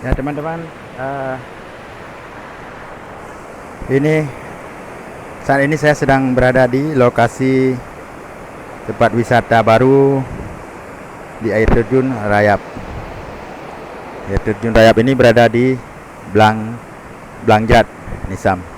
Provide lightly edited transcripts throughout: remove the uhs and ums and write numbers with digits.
Ya teman-teman, ini saat ini saya sedang berada di lokasi tempat wisata baru di air terjun Rayap. Air terjun Rayap ini berada di Blangjat, Nisam.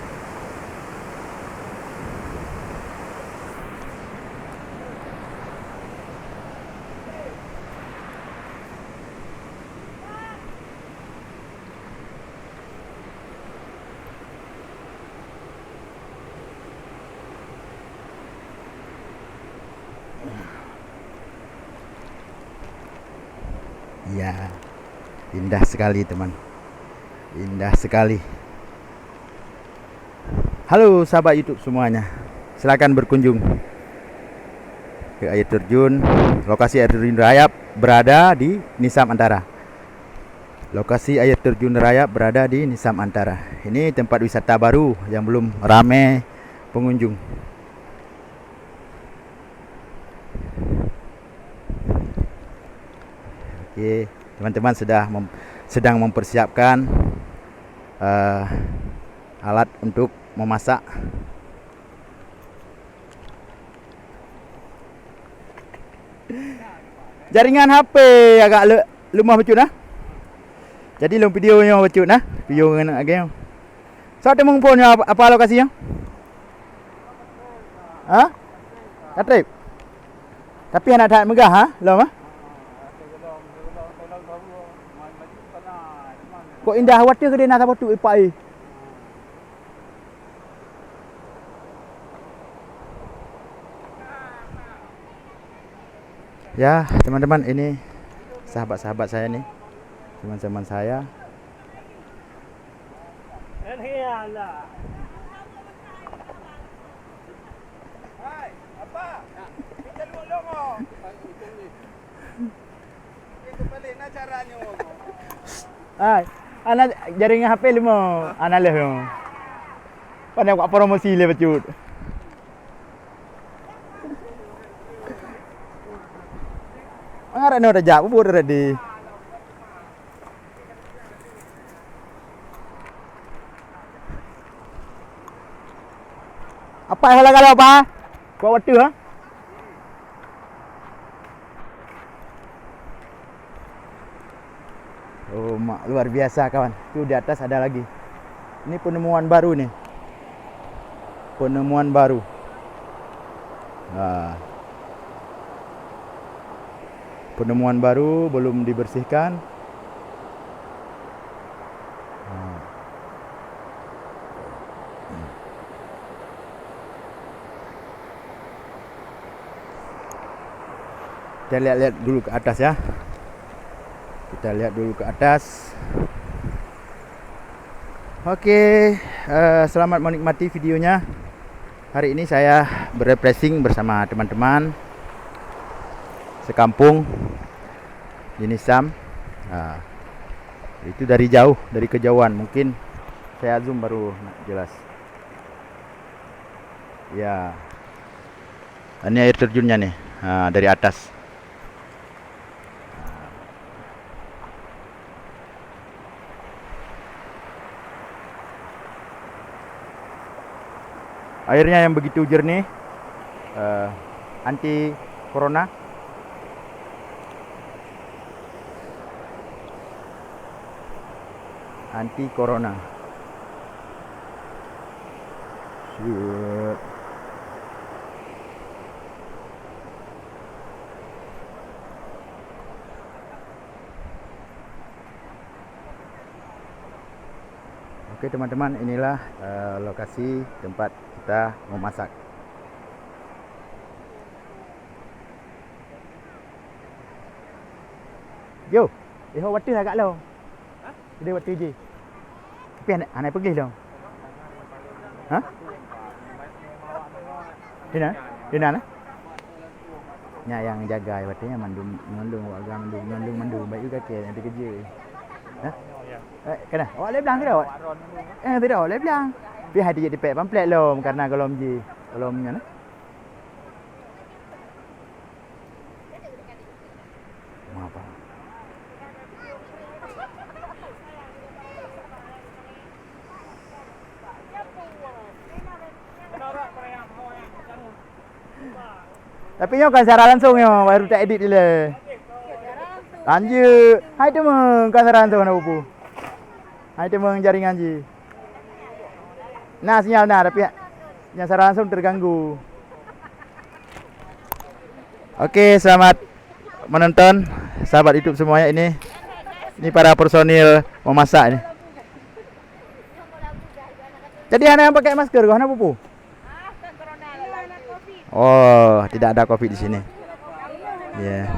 Ya, indah sekali teman, indah sekali. Halo sahabat YouTube semuanya, silakan berkunjung ke air terjun. Lokasi air terjun Rayap berada di Nisam Antara. Lokasi air terjun Rayap berada di Nisam Antara. Ini tempat wisata baru yang belum ramai pengunjung. Oke, teman-teman sedang mempersiapkan alat untuk memasak. Jaringan HP agak lemah becut nah. Jadi long videonya becut nah. Video dengan agak. So temu phone apa lokasinya? Ha? Katrip. Tapi anak tak megah ha? Lom ah. Kok indah water ke dia nak apa tu ipai. Ya, teman-teman, ini sahabat-sahabat saya nih. Teman-teman saya. Hai, apa? Kita longo. Itu balik na caranya. Hai, anak jaringan HP lima. Anak leh. Pandai buat promosi le becut. Angaran no rajak bubur ready. Apa yang kalau apa? Kau waktu ha? Oh, mak luar biasa kawan. Tu di atas ada lagi. Ini penemuan baru nih. Penemuan baru. Penemuan baru belum dibersihkan. Kita lihat-lihat dulu ke atas ya. Kita lihat dulu ke atas. Oke, selamat menikmati videonya. Hari ini saya berrefreshing bersama teman-teman sekampung di Nisam. Itu dari jauh, dari kejauhan. Mungkin saya zoom baru jelas. Ya, ini air terjunnya nih, dari atas. Airnya yang begitu jernih, anti corona. Anti corona. Oke teman-teman, inilah lokasi tempat kita memasak. Yo, waktu agak low. Dia waktu je. Tapi anak pergi low. Ha? Dina? Nya yang jaga waktunya mandung baik juga ke nanti kerja. Ha? Kena. Awak boleh bilang ke dah? Tidak, boleh bilang. Tapi hati jadi pek pamflet lom karena kalau je. Kalau mana? Apa? Tapi nyo kan secara langsung yo, baru tak edit dile. Lanjut. Hai teman, kan secara langsung na pupu. Hai teman jaringan ji. Nah sinyal nah tapi yang secara langsung terganggu. Oke, selamat menonton sahabat YouTube semuanya ini. Ini para personil memasak ini. Jadi Hana yang pakai masker, Hana pupu? Oh, tidak ada Covid di sini. Ya.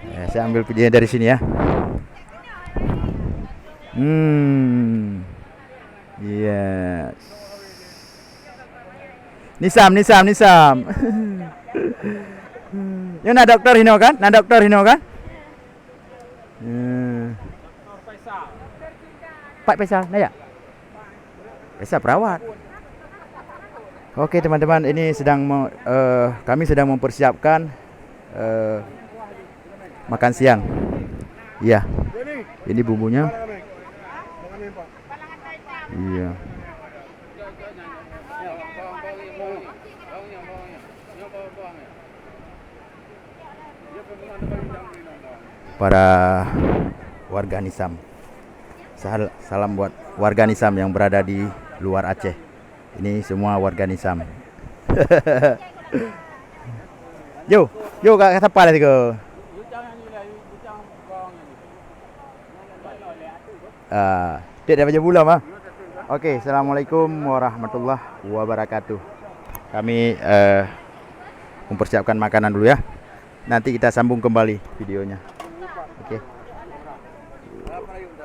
Ya, saya ambil videonya dari sini ya. Yes. Nisam. Yo na dokter Hino kan? Na dokter Hino kan? Pak Faisal, nah ya? Faisal perawat. Oke teman-teman, ini kami sedang mempersiapkan makan siang. Iya. Ini bumbunya. Iya. Para warga Nisam. Salam buat warga Nisam yang berada di luar Aceh. Ini semua warga Nisam. Yo kat siapa lah tiga? Tidak ada bulan mah. Oke, assalamualaikum warahmatullahi wabarakatuh. Kami mempersiapkan makanan dulu ya. Nanti kita sambung kembali videonya. Oke.